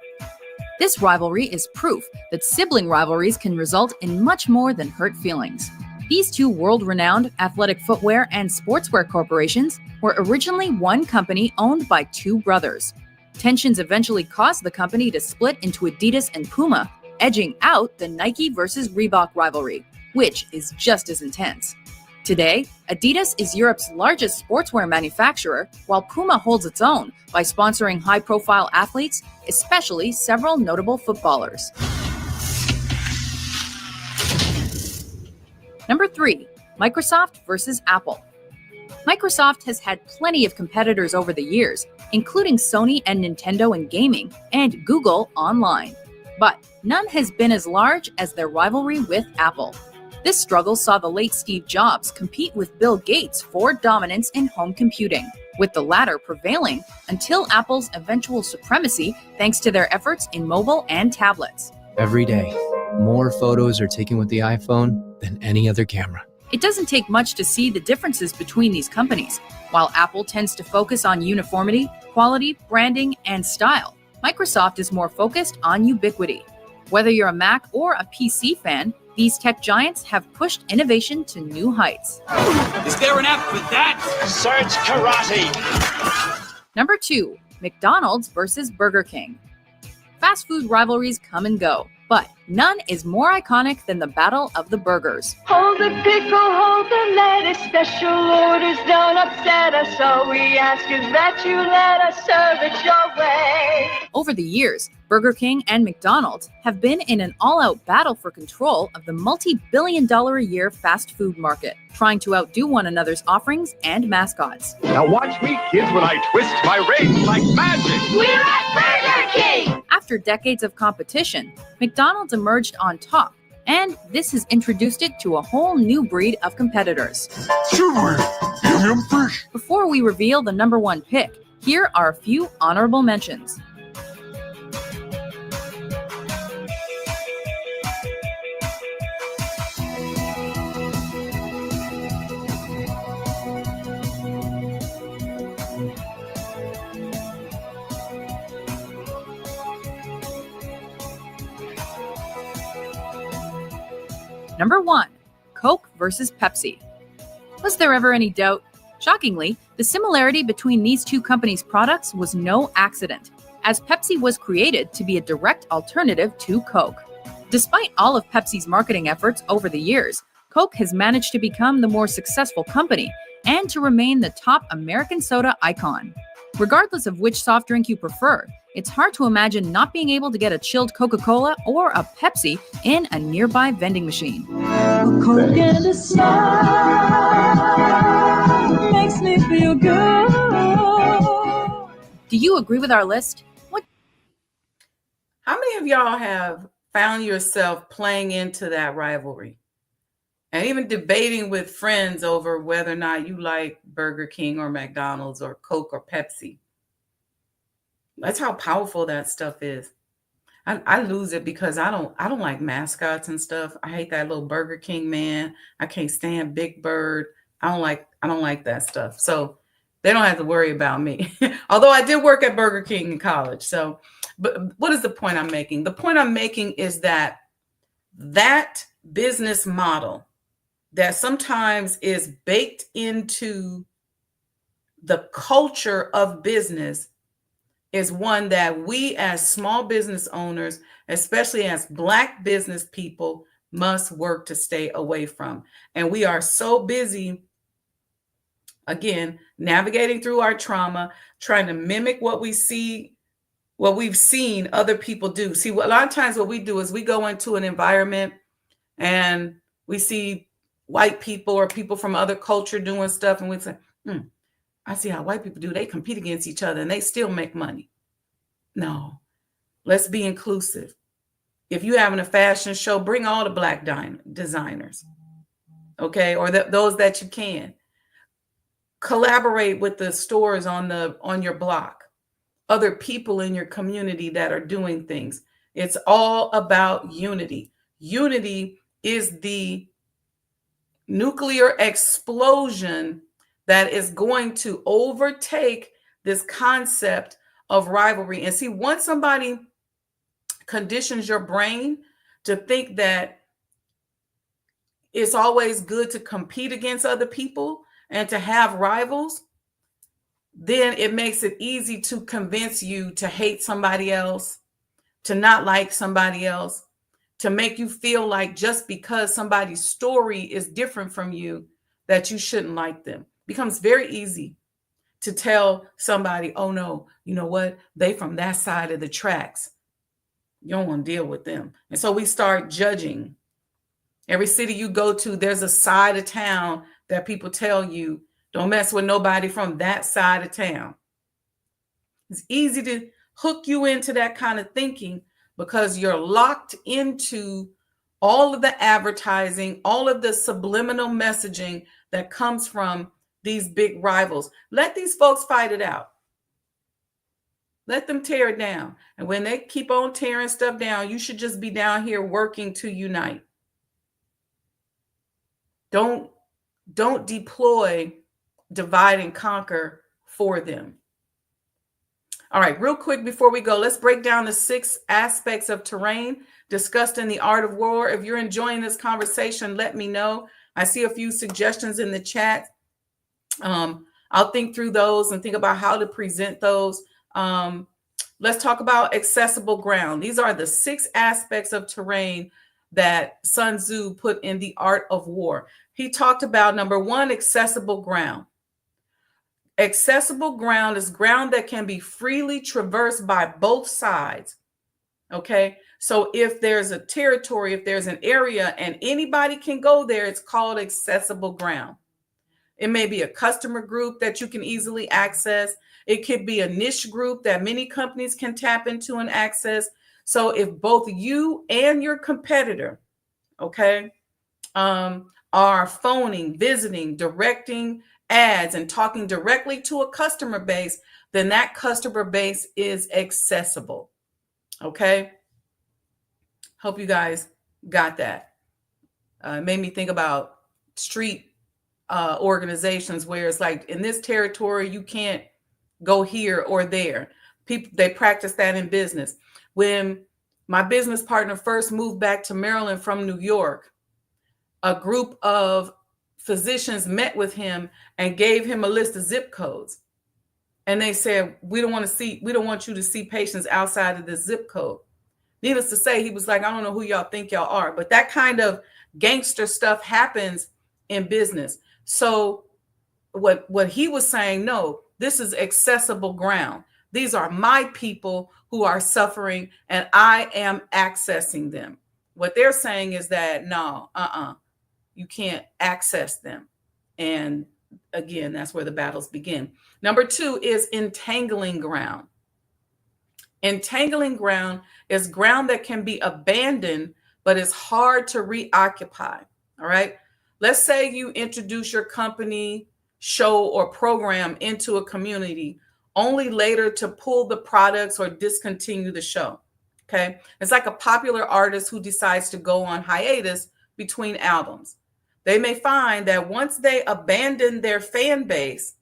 This rivalry is proof that sibling rivalries can result in much more than hurt feelings. These two world-renowned athletic footwear and sportswear corporations were originally one company owned by two brothers. Tensions eventually caused the company to split into Adidas and Puma, edging out the Nike versus Reebok rivalry, which is just as intense. Today, Adidas is Europe's largest sportswear manufacturer, while Puma holds its own by sponsoring high-profile athletes, especially several notable footballers. Number 3. Microsoft versus Apple. Microsoft has had plenty of competitors over the years, including Sony and Nintendo in gaming, and Google online. But none has been as large as their rivalry with Apple. This struggle saw the late Steve Jobs compete with Bill Gates for dominance in home computing, with the latter prevailing until Apple's eventual supremacy thanks to their efforts in mobile and tablets. Every day, more photos are taken with the iPhone than any other camera. It doesn't take much to see the differences between these companies. While Apple tends to focus on uniformity, quality, branding, and style, Microsoft is more focused on ubiquity. Whether you're a Mac or a PC fan, these tech giants have pushed innovation to new heights. Is there an app for that? Search karate. Number 2. McDonald's versus Burger King. Fast food rivalries come and go, but none is more iconic than the Battle of the Burgers. Hold the pickle, hold the lettuce, special orders don't upset us. All we ask is that you let us serve it your way. Over the years, Burger King and McDonald's have been in an all-out battle for control of the multi-billion-dollar-a-year fast food market, trying to outdo one another's offerings and mascots. Now watch me, kids, when I twist my reins like magic. We're at Burger King! After decades of competition, McDonald's emerged on top, and this has introduced it to a whole new breed of competitors. Yum fish. Before we reveal the number 1 pick, here are a few honorable mentions. Number 1. Coke versus Pepsi. Was there ever any doubt? Shockingly, the similarity between these two companies' products was no accident, as Pepsi was created to be a direct alternative to Coke. Despite all of Pepsi's marketing efforts over the years, Coke has managed to become the more successful company and to remain the top American soda icon. Regardless of which soft drink you prefer, it's hard to imagine not being able to get a chilled Coca-Cola or a Pepsi in a nearby vending machine. A Coke and a smile makes me feel good. Do you agree with our list? How many of y'all have found yourself playing into that rivalry and even debating with friends over whether or not you like Burger King or McDonald's or Coke or Pepsi? That's how powerful that stuff is. I lose it because I don't like mascots and stuff. I hate that little Burger King man. I can't stand Big Bird. I don't like that stuff. So they don't have to worry about me. Although I did work at Burger King in college. So, but what is the point I'm making? The point I'm making is that business model that sometimes is baked into the culture of business is one that we as small business owners, especially as Black business people, must work to stay away from. And we are so busy, again, navigating through our trauma, trying to mimic what we see, what we've seen other people do. See, a lot of times what we do is we go into an environment and we see white people or people from other culture doing stuff, and we say, I see how white people do. They compete against each other and they still make money. No, let's be inclusive. If you're having a fashion show, bring all the Black designers, okay? Or those that you can. Collaborate with the stores on your block, other people in your community that are doing things. It's all about unity. Unity is the nuclear explosion that is going to overtake this concept of rivalry. And see, once somebody conditions your brain to think that it's always good to compete against other people and to have rivals, then it makes it easy to convince you to hate somebody else, to not like somebody else, to make you feel like just because somebody's story is different from you, that you shouldn't like them. It becomes very easy to tell somebody, oh no, you know what? They from that side of the tracks. You don't want to deal with them. And so we start judging. Every city you go to, there's a side of town that people tell you, don't mess with nobody from that side of town. It's easy to hook you into that kind of thinking because you're locked into all of the advertising, all of the subliminal messaging that comes from these big rivals. Let these folks fight it out. Let them tear it down. And when they keep on tearing stuff down, you should just be down here working to unite. Don't deploy, divide and conquer for them. All right, real quick before we go, let's break down the 6 aspects of terrain discussed in The Art of War. If you're enjoying this conversation, let me know. I see a few suggestions in the chat. I'll think through those and think about how to present those. Let's talk about accessible ground. These are the 6 aspects of terrain that Sun Tzu put in The Art of War. He talked about, number 1, accessible ground. Accessible ground is ground that can be freely traversed by both sides. Okay, so if there's a territory, if there's an area and anybody can go there, it's called accessible ground. It may be a customer group that you can easily access. It could be a niche group that many companies can tap into and access. So if both you and your competitor, okay, are phoning, visiting, directing ads and talking directly to a customer base, then that customer base is accessible. Okay. Hope you guys got that. It made me think about street organizations where it's like, in this territory, you can't go here or there. People, they practice that in business. When my business partner first moved back to Maryland from New York, a group of physicians met with him and gave him a list of zip codes. And they said, we don't want you to see patients outside of this zip code. Needless to say, he was like, I don't know who y'all think y'all are. But that kind of gangster stuff happens in business. So what he was saying, no, this is accessible ground. These are my people who are suffering, and I am accessing them. What they're saying is that, no, you can't access them. And again, that's where the battles begin. Number 2 is entangling ground. Entangling ground is ground that can be abandoned, but it's hard to reoccupy. All right. Let's say you introduce your company, show, or program into a community, only later to pull the products or discontinue the show. Okay. It's like a popular artist who decides to go on hiatus between albums. They may find that once they abandon their fan base,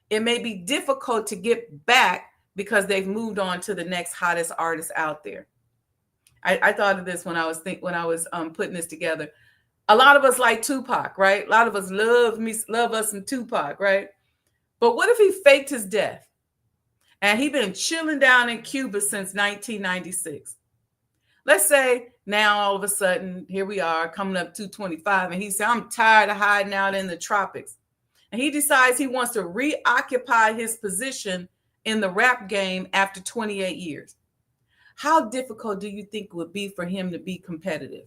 it may be difficult to get back because they've moved on to the next hottest artist out there. I thought of this when I was putting this together. A lot of us like Tupac, right? A lot of us love us some Tupac, right? But what if he faked his death and he been chilling down in Cuba since 1996? Let's say now all of a sudden, here we are coming up to 25, and he said, I'm tired of hiding out in the tropics. And he decides he wants to reoccupy his position in the rap game after 28 years. How difficult do you think it would be for him to be competitive?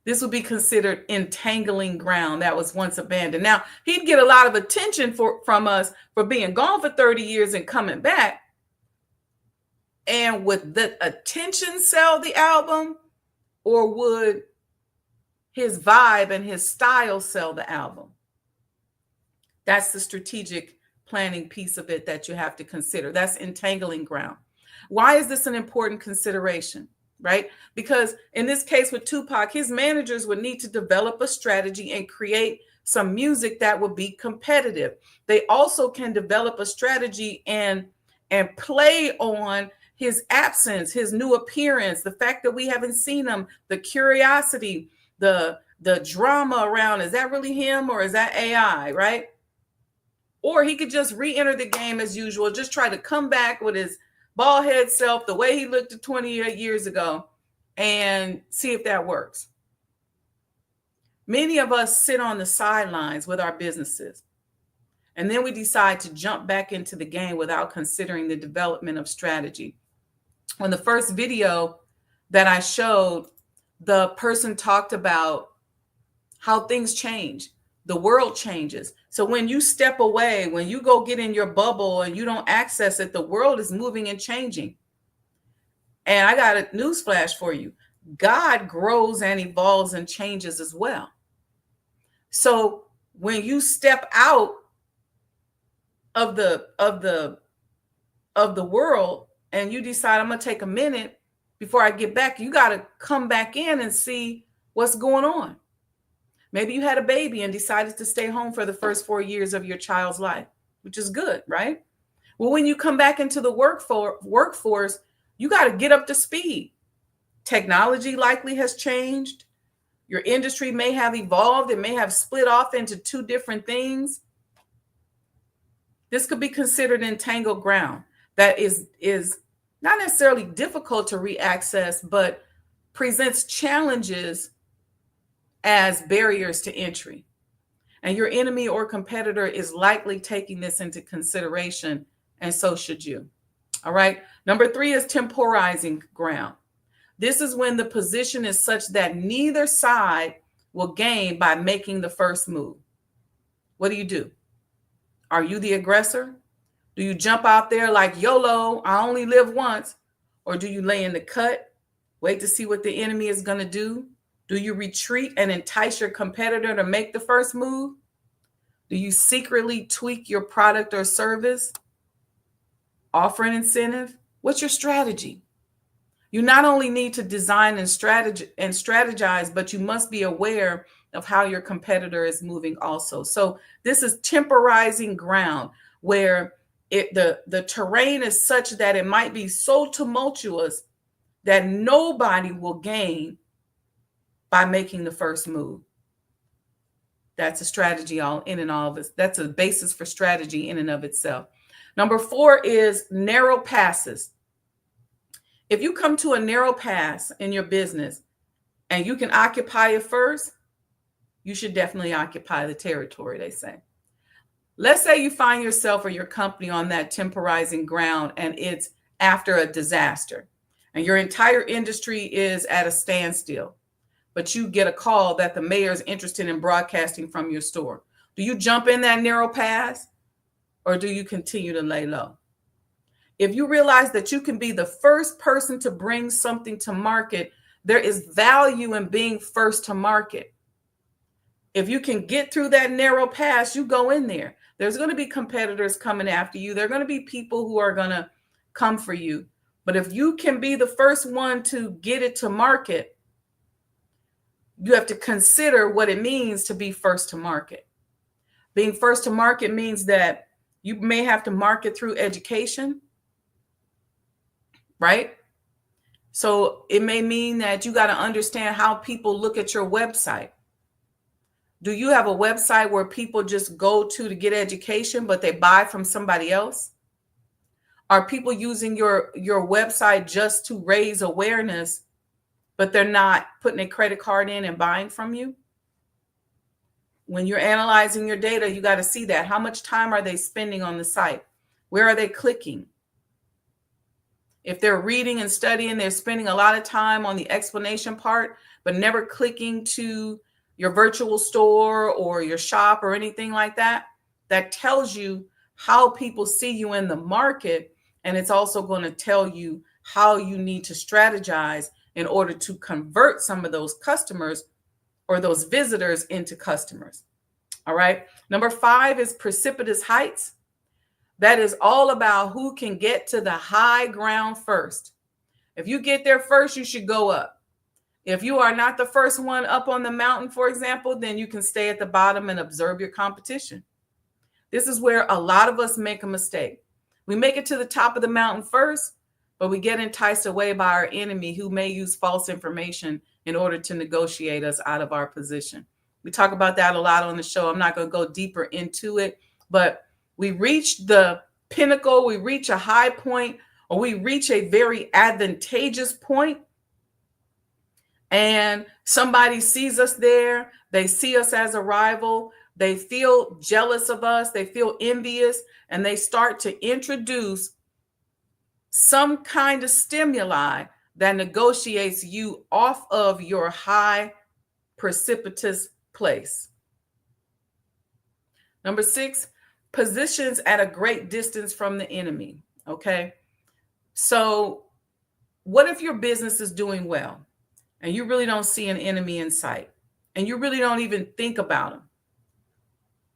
This would be considered entangling ground that was once abandoned. Now, he'd get a lot of attention from us for being gone for 30 years and coming back. And would the attention sell the album, or would his vibe and his style sell the album? That's the strategic planning piece of it that you have to consider. That's entangling ground. Why is this an important consideration, right? Because in this case with Tupac, his managers would need to develop a strategy and create some music that would be competitive. They also can develop a strategy and play on his absence, his new appearance, the fact that we haven't seen him, the curiosity, the drama around, is that really him or is that AI, right? Or he could just re-enter the game as usual, just try to come back with his bald head self, the way he looked 28 years ago, and see if that works. Many of us sit on the sidelines with our businesses, and then we decide to jump back into the game without considering the development of strategy. On the first video that I showed, the person talked about how things change. The world changes. So when you step away, when you go get in your bubble and you don't access it, the world is moving and changing. And I got a newsflash for you. God grows and evolves and changes as well. So when you step out of the world and you decide, I'm going to take a minute before I get back, you got to come back in and see what's going on. Maybe you had a baby and decided to stay home for the first 4 years of your child's life, which is good, right? Well, when you come back into the workforce, you got to get up to speed. Technology likely has changed. Your industry may have evolved. It may have split off into two different things. This could be considered entangled ground that is not necessarily difficult to reaccess, but presents challenges as barriers to entry. And your enemy or competitor is likely taking this into consideration, and so should you. All right. Number 3 is temporizing ground. This is when the position is such that neither side will gain by making the first move. What do? Are you the aggressor? Do you jump out there like YOLO, I only live once? Or do you lay in the cut, wait to see what the enemy is going to do? Do you retreat and entice your competitor to make the first move? Do you secretly tweak your product or service? Offer an incentive? What's your strategy? You not only need to design and strategize, but you must be aware of how your competitor is moving also. So this is temporizing ground where the terrain is such that it might be so tumultuous that nobody will gain by making the first move. That's a strategy all in and all of it. That's a basis for strategy in and of itself. Number 4 is narrow passes. If you come to a narrow pass in your business and you can occupy it first, you should definitely occupy the territory, they say. Let's say you find yourself or your company on that temporizing ground and it's after a disaster and your entire industry is at a standstill, but you get a call that the mayor is interested in broadcasting from your store. Do you jump in that narrow pass or do you continue to lay low? If you realize that you can be the first person to bring something to market, there is value in being first to market. If you can get through that narrow pass, you go in there. There's going to be competitors coming after you. There are going to be people who are going to come for you. But if you can be the first one to get it to market, you have to consider what it means to be first to market. Being first to market means that you may have to market through education, right? So it may mean that you got to understand how people look at your website. Do you have a website where people just go to get education, but they buy from somebody else? Are people using your website just to raise awareness, but they're not putting a credit card in and buying from you? When you're analyzing your data, you got to see that. How much time are they spending on the site? Where are they clicking? If they're reading and studying, they're spending a lot of time on the explanation part, but never clicking to your virtual store or your shop or anything like that. That tells you how people see you in the market. And it's also going to tell you how you need to strategize in order to convert some of those customers or those visitors into customers. All right. Number 5 is precipitous heights. That is all about who can get to the high ground first. If you get there first, you should go up. If you are not the first one up on the mountain, for example, then you can stay at the bottom and observe your competition. This is where a lot of us make a mistake. We make it to the top of the mountain first, but we get enticed away by our enemy who may use false information in order to negotiate us out of our position. We talk about that a lot on the show. I'm not going to go deeper into it, but we reach the pinnacle, we reach a high point, or we reach a very advantageous point, and somebody sees us there. They see us as a rival. They feel jealous of us. They feel envious, and they start to introduce some kind of stimuli that negotiates you off of your high precipitous place. Number 6, positions at a great distance from the enemy. Okay. So what if your business is doing well and you really don't see an enemy in sight and you really don't even think about them?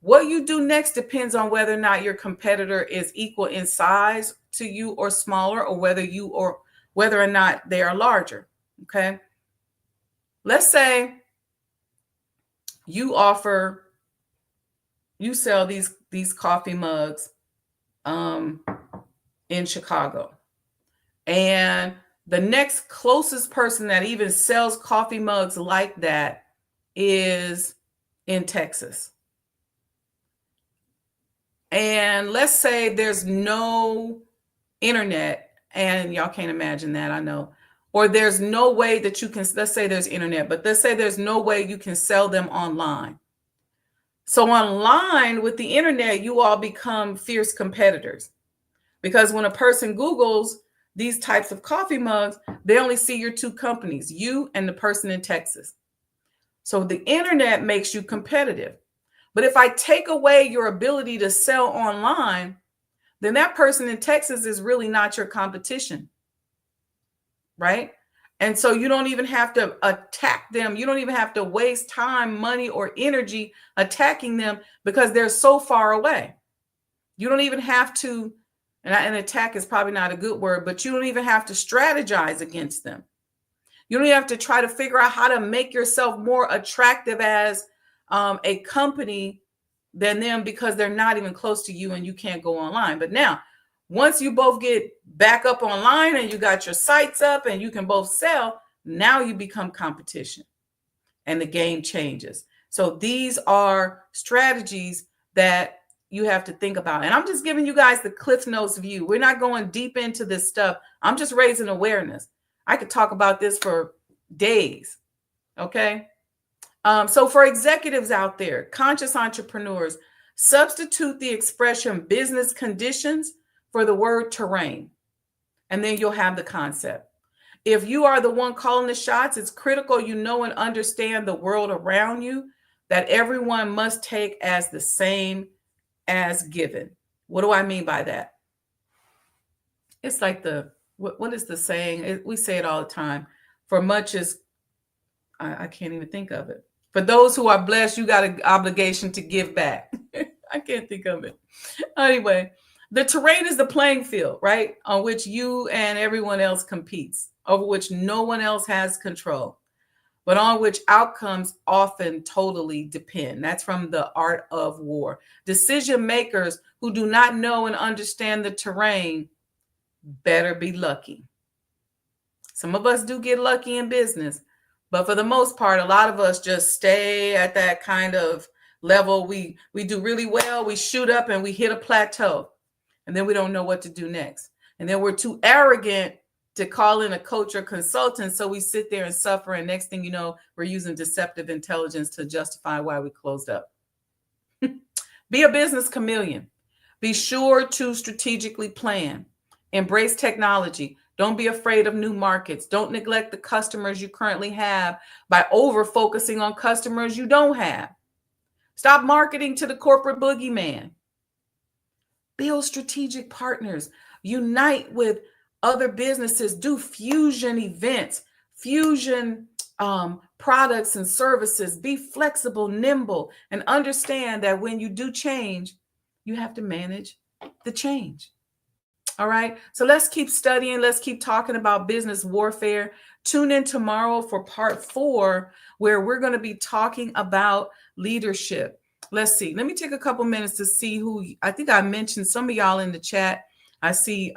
What you do next depends on whether or not your competitor is equal in size to you or smaller, or whether or not they are larger. Okay. Let's say you sell these coffee mugs in Chicago, and the next closest person that even sells coffee mugs like that is in Texas. And let's say there's no internet, and y'all can't imagine that, I know. Or there's no way that you can, let's say there's internet, but let's say there's no way you can sell them online. So online with the internet, you all become fierce competitors, because when a person Googles these types of coffee mugs, they only see your two companies, you and the person in Texas. So the internet makes you competitive. But if I take away your ability to sell online, then that person in Texas is really not your competition, right? And so you don't even have to attack them. You don't even have to waste time, money, or energy attacking them because they're so far away. You don't even have to, and attack is probably not a good word, but you don't even have to strategize against them. You don't even have to try to figure out how to make yourself more attractive as a company than them, because they're not even close to you and you can't go online. But now, once you both get back up online and you got your sites up and you can both sell, now you become competition. and the game changes. So these are strategies that you have to think about. And I'm just giving you guys the Cliff Notes view. We're not going deep into this stuff. I'm just raising awareness. I could talk about this for days. Okay. So for executives out there, conscious entrepreneurs, substitute the expression business conditions for the word terrain, and then you'll have the concept. If you are the one calling the shots, it's critical you know and understand the world around you that everyone must take as the same as given. What do I mean by that? It's like what is the saying? We say it all the time. For much is, I can't even think of it. For those who are blessed, you got an obligation to give back. I can't think of it. Anyway, the terrain is the playing field, right? On which you and everyone else competes, over which no one else has control, but on which outcomes often totally depend. That's from The Art of War. Decision makers who do not know and understand the terrain better be lucky. Some of us do get lucky in business, but for the most part, a lot of us just stay at that kind of level. We do really well, we shoot up and we hit a plateau, and then we don't know what to do next. And then we're too arrogant to call in a coach or consultant, so we sit there and suffer, and next thing you know, we're using deceptive intelligence to justify why we closed up. Be a business chameleon. Be sure to strategically plan. Embrace technology. Don't be afraid of new markets. Don't neglect the customers you currently have by over-focusing on customers you don't have. Stop marketing to the corporate boogeyman. Build strategic partners. Unite with other businesses. Do fusion events, fusion products and services. Be flexible, nimble, and understand that when you do change, you have to manage the change. All right. So let's keep studying. Let's keep talking about business warfare. Tune in tomorrow for part 4, where we're going to be talking about leadership. Let's see. Let me take a couple minutes to see who I think I mentioned some of y'all in the chat. I see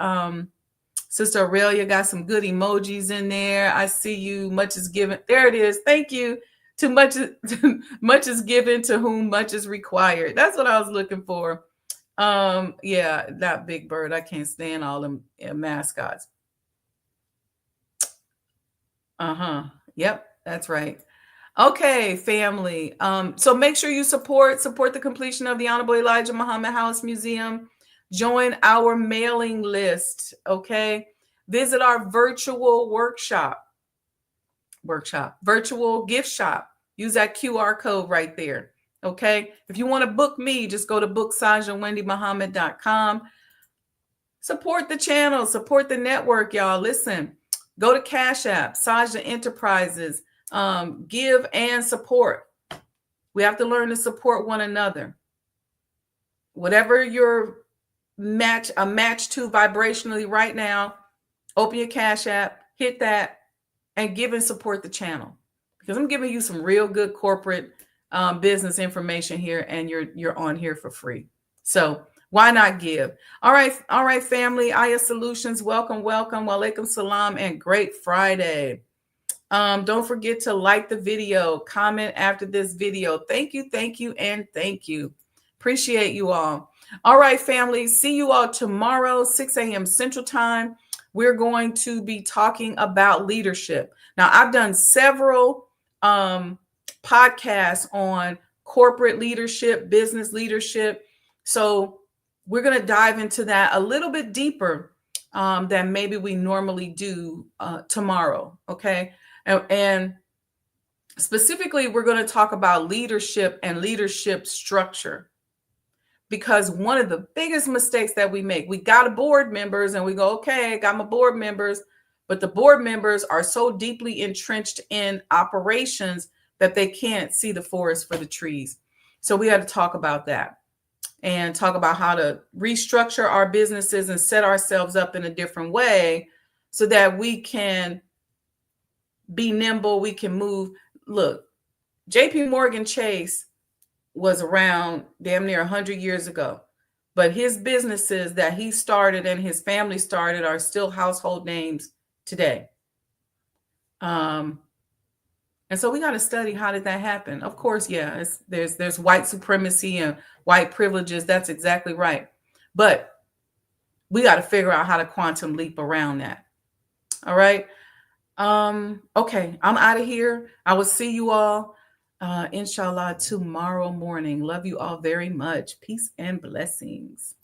Sister Aurelia got some good emojis in there. I see you. Much is given. There it is. Thank you. Too much, much is given to whom much is required. That's what I was looking for. Yeah, that Big Bird. I can't stand all them mascots. Yep, that's right. Okay, family. So make sure you support the completion of the Honorable Elijah Muhammad House Museum. Join our mailing list. Okay. Visit our virtual virtual gift shop. Use that QR code right there. Okay. If you want to book me, just go to bookSajdaWendyMuhammad.com. Support the channel, support the network, y'all. Listen, go to Cash App, Sajdah Enterprises, give and support. We have to learn to support one another. Whatever your match to vibrationally right now, open your Cash App, hit that, and give and support the channel. Because I'm giving you some real good corporate business information here, and you're on here for free. So why not give? All right, family. Aya Solutions, welcome. Walaikum salam and great Friday. Don't forget to like the video, comment after this video. Thank you, and thank you. Appreciate you all. All right, family. See you all tomorrow, 6 a.m. Central Time. We're going to be talking about leadership. Now, I've done several podcasts on corporate leadership, business leadership. So we're going to dive into that a little bit deeper than maybe we normally do tomorrow. Okay. And specifically, we're going to talk about leadership and leadership structure, because one of the biggest mistakes that we make, we got board members and we go, okay, I got my board members, but the board members are so deeply entrenched in operations that they can't see the forest for the trees. So we had to talk about that and talk about how to restructure our businesses and set ourselves up in a different way so that we can be nimble, we can move. Look, JP Morgan Chase was around damn near 100 years ago, but his businesses that he started and his family started are still household names today. And so we got to study, how did that happen? Of course, yeah, there's white supremacy and white privileges. That's exactly right. But we got to figure out how to quantum leap around that. All right. Okay, I'm out of here. I will see you all inshallah tomorrow morning. Love you all very much. Peace and blessings.